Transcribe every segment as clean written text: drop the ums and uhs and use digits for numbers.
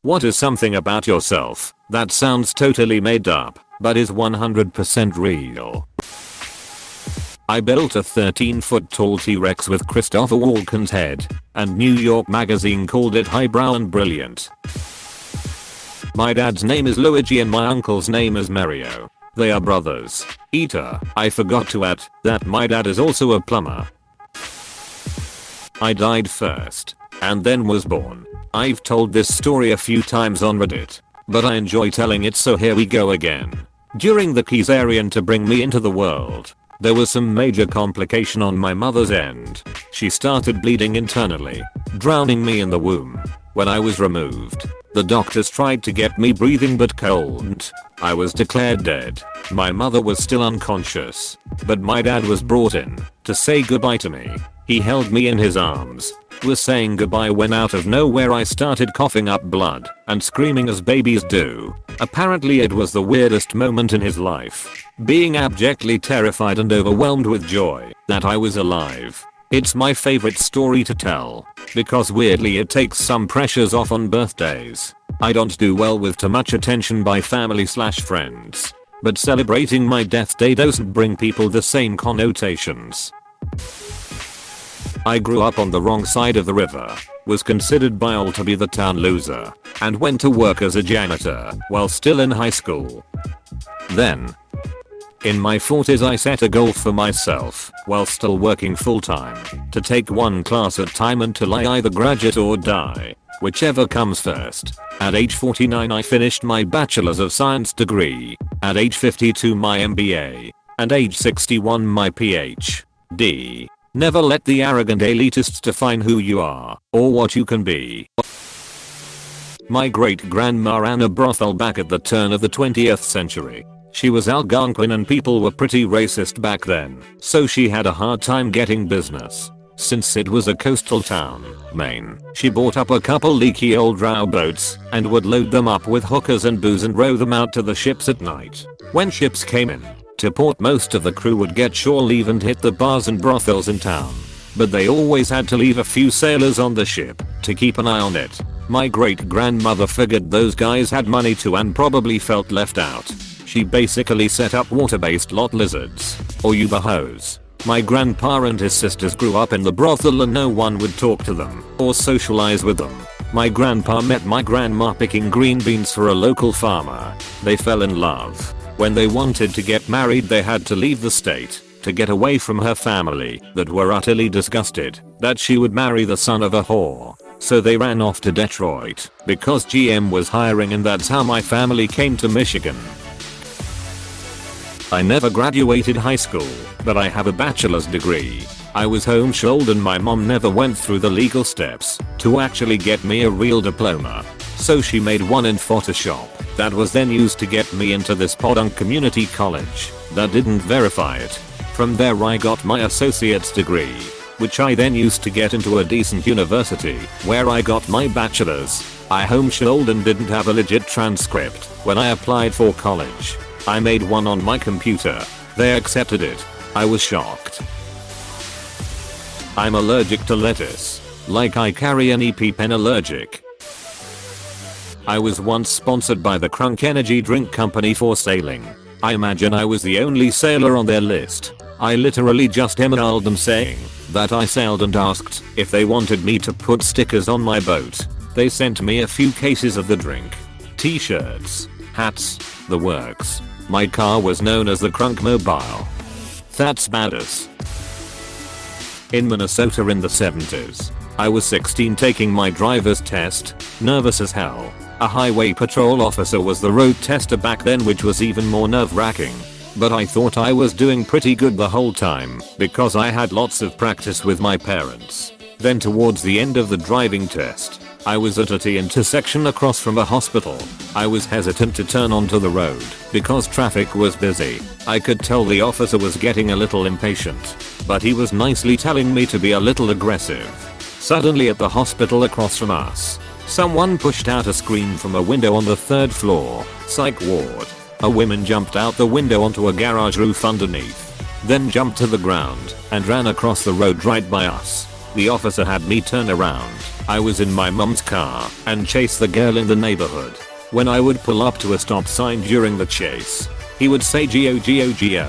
What is something about yourself that sounds totally made up, but is 100% real? I built a 13-foot tall T-Rex with Christopher Walken's head, and New York Magazine called it highbrow and brilliant. My dad's name is Luigi and my uncle's name is Mario. They are brothers. Eater, I forgot to add that my dad is also a plumber. I died first, and then was born. I've told this story a few times on Reddit, but I enjoy telling it, so here we go again. During the cesarean to bring me into the world, there was some major complication on my mother's end. She started bleeding internally, drowning me in the womb. When I was removed, the doctors tried to get me breathing but couldn't. I was declared dead. My mother was still unconscious, but my dad was brought in to say goodbye to me. He held me in his arms, was saying goodbye when out of nowhere I started coughing up blood and screaming as babies do. Apparently it was the weirdest moment in his life, being abjectly terrified and overwhelmed with joy that I was alive. It's my favorite story to tell, because weirdly it takes some pressures off on birthdays. I don't do well with too much attention by family/friends, but celebrating my death day doesn't bring people the same connotations. I grew up on the wrong side of the river, was considered by all to be the town loser, and went to work as a janitor while still in high school. Then, in my 40s I set a goal for myself, while still working full-time, to take one class at a time until I either graduate or die, whichever comes first. At age 49 I finished my Bachelor's of Science degree, at age 52 my MBA, and age 61 my PhD. Never let the arrogant elitists define who you are, or what you can be. My great-grandma ran a brothel back at the turn of the 20th century. She was Algonquin and people were pretty racist back then, so she had a hard time getting business. Since it was a coastal town, Maine, she bought up a couple leaky old row boats and would load them up with hookers and booze and row them out to the ships at night. When ships came in to port, most of the crew would get shore leave and hit the bars and brothels in town, but they always had to leave a few sailors on the ship to keep an eye on it. My great-grandmother figured those guys had money too and probably felt left out. She basically set up water-based lot lizards, or Uber hoes. My grandpa and his sisters grew up in the brothel and no one would talk to them or socialize with them. My grandpa met my grandma picking green beans for a local farmer. They fell in love. When they wanted to get married they had to leave the state to get away from her family that were utterly disgusted that she would marry the son of a whore. So they ran off to Detroit because GM was hiring, and that's how my family came to Michigan. I never graduated high school, but I have a bachelor's degree. I was homeschooled and my mom never went through the legal steps to actually get me a real diploma. So she made one in Photoshop that was then used to get me into this podunk community college that didn't verify it. From there I got my associate's degree, which I then used to get into a decent university where I got my bachelor's. I homeschooled and didn't have a legit transcript when I applied for college. I made one on my computer. They accepted it. I was shocked. I'm allergic to lettuce. Like I carry an EpiPen allergic. I was once sponsored by the Crunk Energy Drink Company for sailing. I imagine I was the only sailor on their list. I literally just emailed them saying that I sailed and asked if they wanted me to put stickers on my boat. They sent me a few cases of the drink. T-shirts, hats, the works. My car was known as the Crunk Mobile. That's badass. In Minnesota in the 70s, I was 16 taking my driver's test, nervous as hell. A highway patrol officer was the road tester back then, which was even more nerve-wracking. But I thought I was doing pretty good the whole time because I had lots of practice with my parents. Then towards the end of the driving test, I was at a T intersection across from a hospital. I was hesitant to turn onto the road because traffic was busy. I could tell the officer was getting a little impatient, but he was nicely telling me to be a little aggressive. Suddenly at the hospital across from us, someone pushed out a screen from a window on the 3rd floor, psych ward. A woman jumped out the window onto a garage roof underneath, then jumped to the ground and ran across the road right by us. The officer had me turn around. I was in my mom's car and chase the girl in the neighborhood. When I would pull up to a stop sign during the chase, he would say "Geo, Geo, Geo."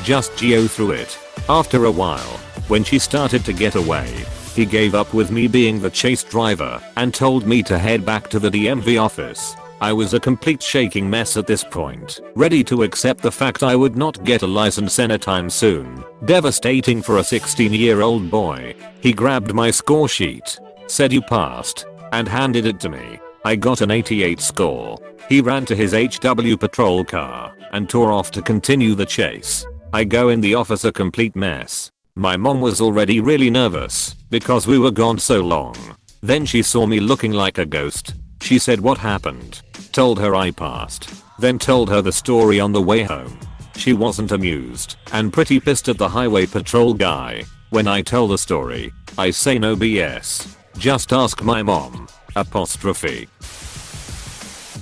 Just Geo through it. After a while, when she started to get away, he gave up with me being the chase driver and told me to head back to the DMV office. I was a complete shaking mess at this point, ready to accept the fact I would not get a license anytime soon. Devastating for a 16-year-old boy. He grabbed my score sheet, said "You passed," and handed it to me. I got an 88 score. He ran to his HW patrol car and tore off to continue the chase. I go in the office a complete mess. My mom was already really nervous because we were gone so long. Then she saw me looking like a ghost. She said what happened. Told her I passed. Then told her the story on the way home. She wasn't amused and pretty pissed at the highway patrol guy. When I tell the story, I say no BS. Just ask my mom. Apostrophe.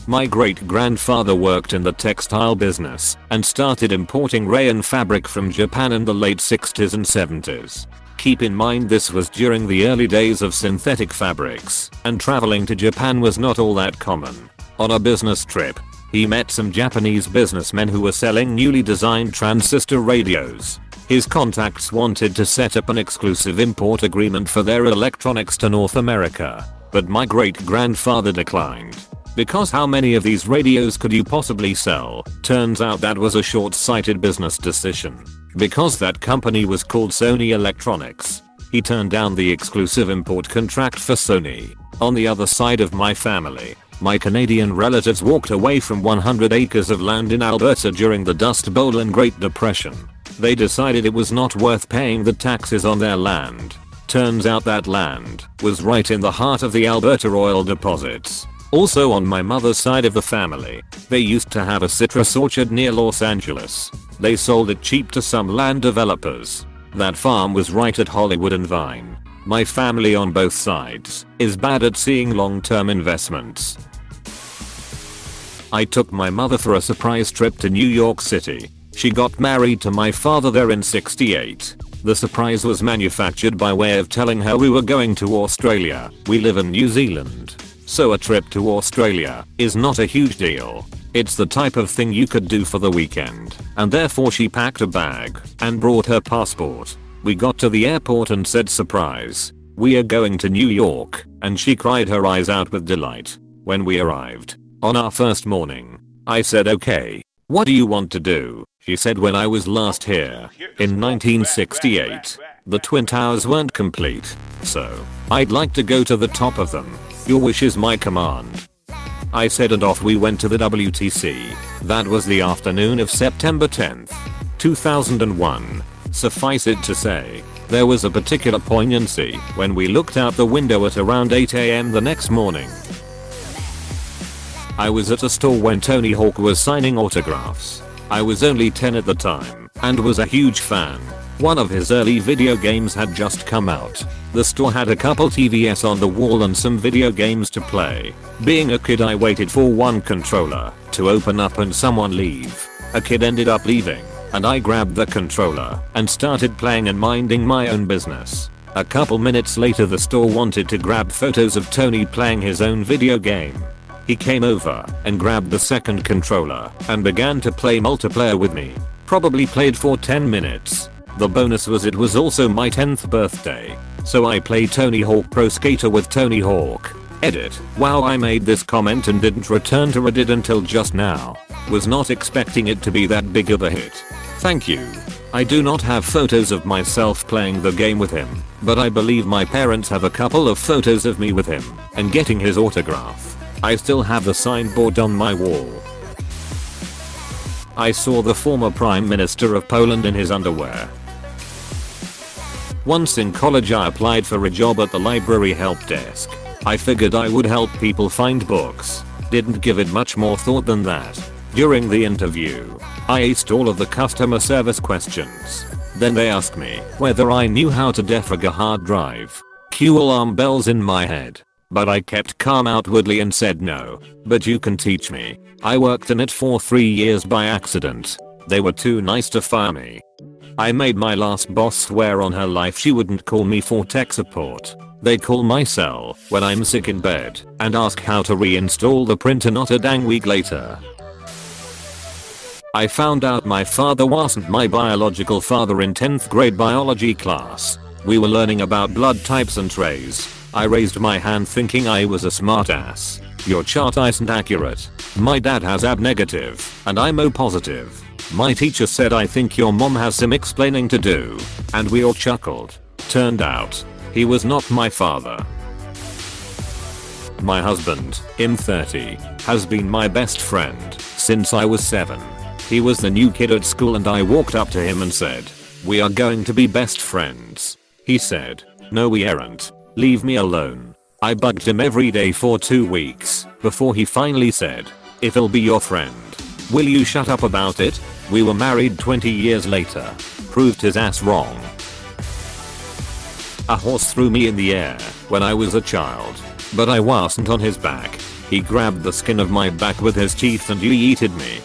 My great-grandfather worked in the textile business and started importing rayon fabric from Japan in the late 60s and 70s. Keep in mind this was during the early days of synthetic fabrics, and traveling to Japan was not all that common. On a business trip, he met some Japanese businessmen who were selling newly designed transistor radios. His contacts wanted to set up an exclusive import agreement for their electronics to North America, but my great-grandfather declined. Because how many of these radios could you possibly sell? Turns out that was a short-sighted business decision. Because that company was called Sony Electronics, he turned down the exclusive import contract for Sony. On the other side of my family, my Canadian relatives walked away from 100 acres of land in Alberta during the Dust Bowl and Great Depression. They decided it was not worth paying the taxes on their land. Turns out that land was right in the heart of the Alberta oil deposits. Also on my mother's side of the family, they used to have a citrus orchard near Los Angeles. They sold it cheap to some land developers. That farm was right at Hollywood and Vine. My family on both sides is bad at seeing long-term investments. I took my mother for a surprise trip to New York City. She got married to my father there in '68. The surprise was manufactured by way of telling her we were going to Australia. We live in New Zealand, so a trip to Australia is not a huge deal. It's the type of thing you could do for the weekend, and therefore she packed a bag and brought her passport. We got to the airport and said surprise, we are going to New York, and she cried her eyes out with delight. When we arrived, on our first morning, I said okay, what do you want to do? She said when I was last here, in 1968, the Twin Towers weren't complete, so I'd like to go to the top of them. Your wish is my command. I said and off we went to the WTC. That was the afternoon of September 10th, 2001. Suffice it to say, there was a particular poignancy when we looked out the window at around 8 AM the next morning. I was at a store when Tony Hawk was signing autographs. I was only 10 at the time and was a huge fan. One of his early video games had just come out. The store had a couple TVs on the wall and some video games to play. Being a kid, I waited for one controller to open up and someone leave. A kid ended up leaving, and I grabbed the controller and started playing and minding my own business. A couple minutes later the store wanted to grab photos of Tony playing his own video game. He came over and grabbed the second controller and began to play multiplayer with me. Probably played for 10 minutes. The bonus was it was also my 10th birthday, so I played Tony Hawk Pro Skater with Tony Hawk. Edit. Wow, I made this comment and didn't return to Reddit until just now. Was not expecting it to be that big of a hit. Thank you. I do not have photos of myself playing the game with him, but I believe my parents have a couple of photos of me with him and getting his autograph. I still have the signboard on my wall. I saw the former Prime Minister of Poland in his underwear. Once in college I applied for a job at the library help desk. I figured I would help people find books. Didn't give it much more thought than that. During the interview, I aced all of the customer service questions. Then they asked me whether I knew how to defrag a hard drive. Cue alarm bells in my head. But I kept calm outwardly and said no, but you can teach me. I worked in it for 3 years by accident. They were too nice to fire me. I made my last boss swear on her life she wouldn't call me for tech support. They call my cell when I'm sick in bed and ask how to reinstall the printer not a dang week later. I found out my father wasn't my biological father in 10th grade biology class. We were learning about blood types and trays. I raised my hand thinking I was a smartass. Your chart isn't accurate. My dad has AB negative and I'm O positive. My teacher said I think your mom has some explaining to do. And we all chuckled. Turned out, he was not my father. My husband, I'm 30, has been my best friend since I was 7. He was the new kid at school and I walked up to him and said, "We are going to be best friends." He said, "No we aren't. Leave me alone." I bugged him every day for 2 weeks before he finally said, "If I'll be your friend, will you shut up about it?" We were married 20 years later. Proved his ass wrong. A horse threw me in the air when I was a child, but I wasn't on his back. He grabbed the skin of my back with his teeth and yeeted me.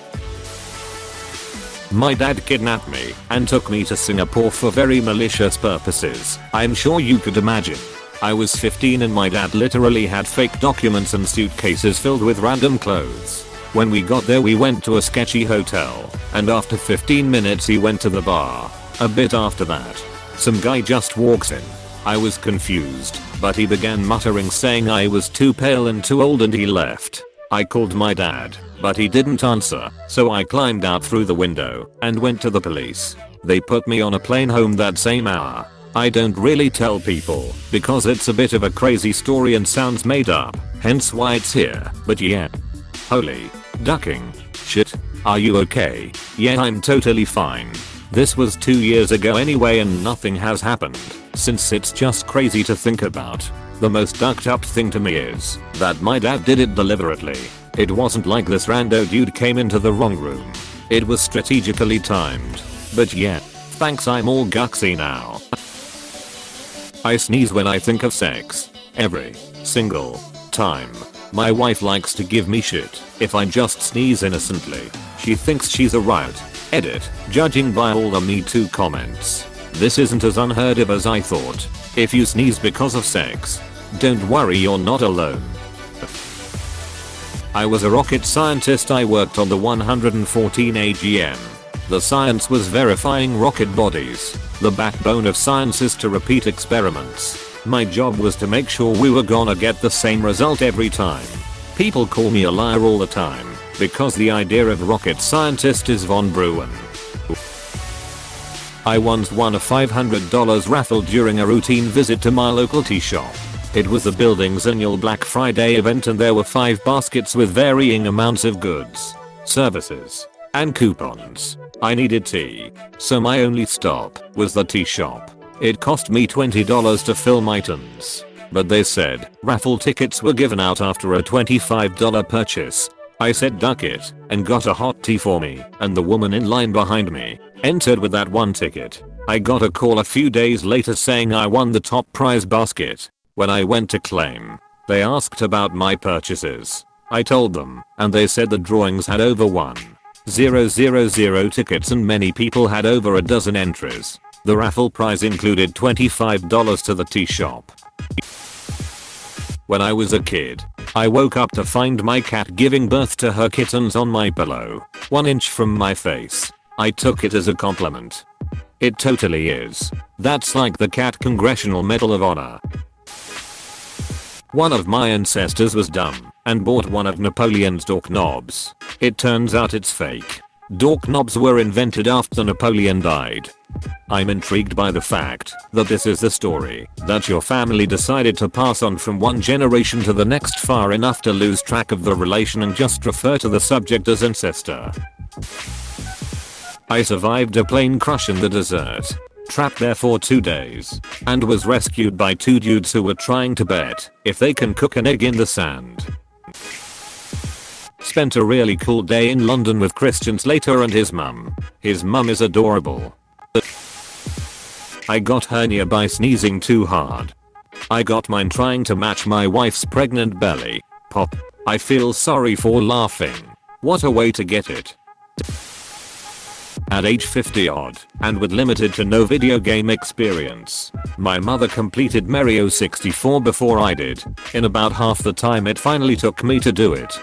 My dad kidnapped me and took me to Singapore for very malicious purposes. I'm sure you could imagine. I was 15 and my dad literally had fake documents and suitcases filled with random clothes. When we got there we went to a sketchy hotel, and after 15 minutes he went to the bar. A bit after that, some guy just walks in. I was confused, but he began muttering saying I was too pale and too old and he left. I called my dad, but he didn't answer, so I climbed out through the window and went to the police. They put me on a plane home that same hour. I don't really tell people because it's a bit of a crazy story and sounds made up, hence why it's here, but yeah. Holy ducking shit. Are you okay? Yeah, I'm totally fine. This was 2 years ago anyway and nothing has happened since. It's just crazy to think about. The most ducked up thing to me is that my dad did it deliberately. It wasn't like this rando dude came into the wrong room. It was strategically timed. But yeah, thanks, I'm all guxy now. I sneeze when I think of sex. Every single time. My wife likes to give me shit if I just sneeze innocently. She thinks she's a riot. Edit, judging by all the Me Too comments. This isn't as unheard of as I thought. If you sneeze because of sex, don't worry, you're not alone. I was a rocket scientist. I worked on the 114 AGM. The science was verifying rocket bodies. The backbone of science is to repeat experiments. My job was to make sure we were gonna get the same result every time. People call me a liar all the time because the idea of rocket scientist is von Braun. I once won a $500 raffle during a routine visit to my local tea shop. It was the building's annual Black Friday event and there were 5 baskets with varying amounts of goods, services, and coupons. I needed tea, so my only stop was the tea shop. It cost me $20 to fill my tins, but they said raffle tickets were given out after a $25 purchase. I said duck it and got a hot tea for me, and the woman in line behind me entered with that one ticket. I got a call a few days later saying I won the top prize basket. When I went to claim, they asked about my purchases. I told them, and they said the drawings had over 1,000 tickets and many people had over a dozen entries. The raffle prize included $25 to the tea shop. When I was a kid, I woke up to find my cat giving birth to her kittens on my pillow, 1 inch from my face. I took it as a compliment. It totally is. That's like the Cat Congressional Medal of Honor. One of my ancestors was dumb and bought one of Napoleon's door knobs. It turns out it's fake. Door knobs were invented after Napoleon died. I'm intrigued by the fact that this is the story that your family decided to pass on from one generation to the next far enough to lose track of the relation and just refer to the subject as ancestor. I survived a plane crash in the desert, trapped there for 2 days, and was rescued by 2 dudes who were trying to bet if they can cook an egg in the sand. Spent a really cool day in London with Christian Slater and his mum. His mum is adorable. I got hernia by sneezing too hard. I got mine trying to match my wife's pregnant belly. Pop. I feel sorry for laughing. What a way to get it. At age 50 odd, and with limited to no video game experience, my mother completed Mario 64 before I did, in about half the time it finally took me to do it.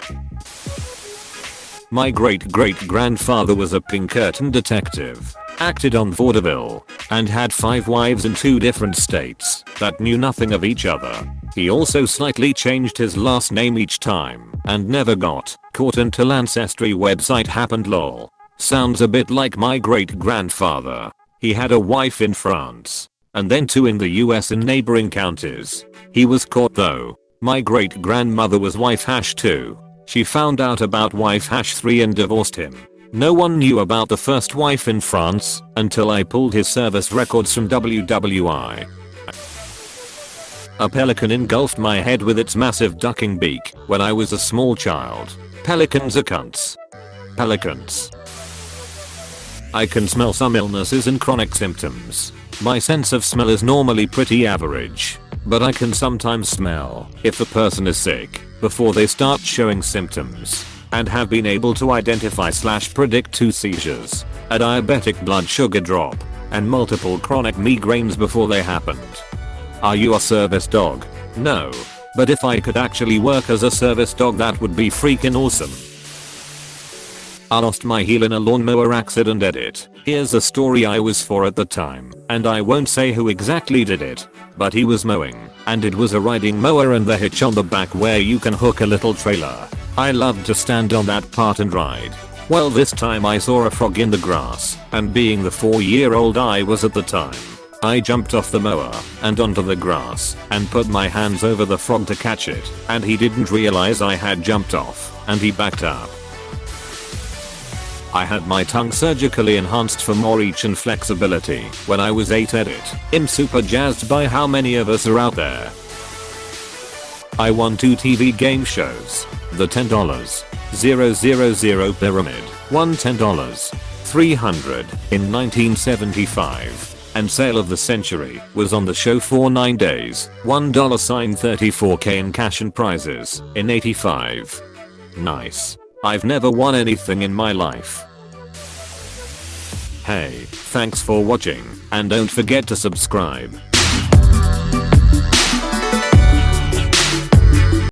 My great-great-grandfather was a Pinkerton detective, acted on vaudeville, and had 5 wives in 2 different states that knew nothing of each other. He also slightly changed his last name each time and never got caught until Ancestry website happened lol. Sounds a bit like my great-grandfather. He had a wife in France, and then 2 in the US in neighboring counties. He was caught though. My great-grandmother was wife #2. She found out about wife #3 and divorced him. No one knew about the first wife in France until I pulled his service records from WWI. A pelican engulfed my head with its massive ducking beak when I was a small child. Pelicans are cunts. Pelicans. I can smell some illnesses and chronic symptoms. My sense of smell is normally pretty average, but I can sometimes smell if a person is sick before they start showing symptoms, and have been able to identify/predict 2 seizures, a diabetic blood sugar drop, and multiple chronic migraines before they happened. Are you a service dog? No. But if I could actually work as a service dog, that would be freaking awesome. I lost my heel in a lawnmower accident. Edit. Here's a story I was for at the time, and I won't say who exactly did it, but he was mowing, and it was a riding mower and the hitch on the back where you can hook a little trailer. I loved to stand on that part and ride. Well, this time I saw a frog in the grass, and being the 4-year-old I was at the time, I jumped off the mower and onto the grass and put my hands over the frog to catch it, and he didn't realize I had jumped off, and he backed up. I had my tongue surgically enhanced for more reach and flexibility when I was 8. Edit. I'm super jazzed by how many of us are out there. I won 2 TV game shows. The $10 000 Pyramid won $10 300 in 1975. And Sale of the Century was on the show for 9 days. $34K in cash and prizes in 85. Nice. I've never won anything in my life. Hey, thanks for watching, and don't forget to subscribe.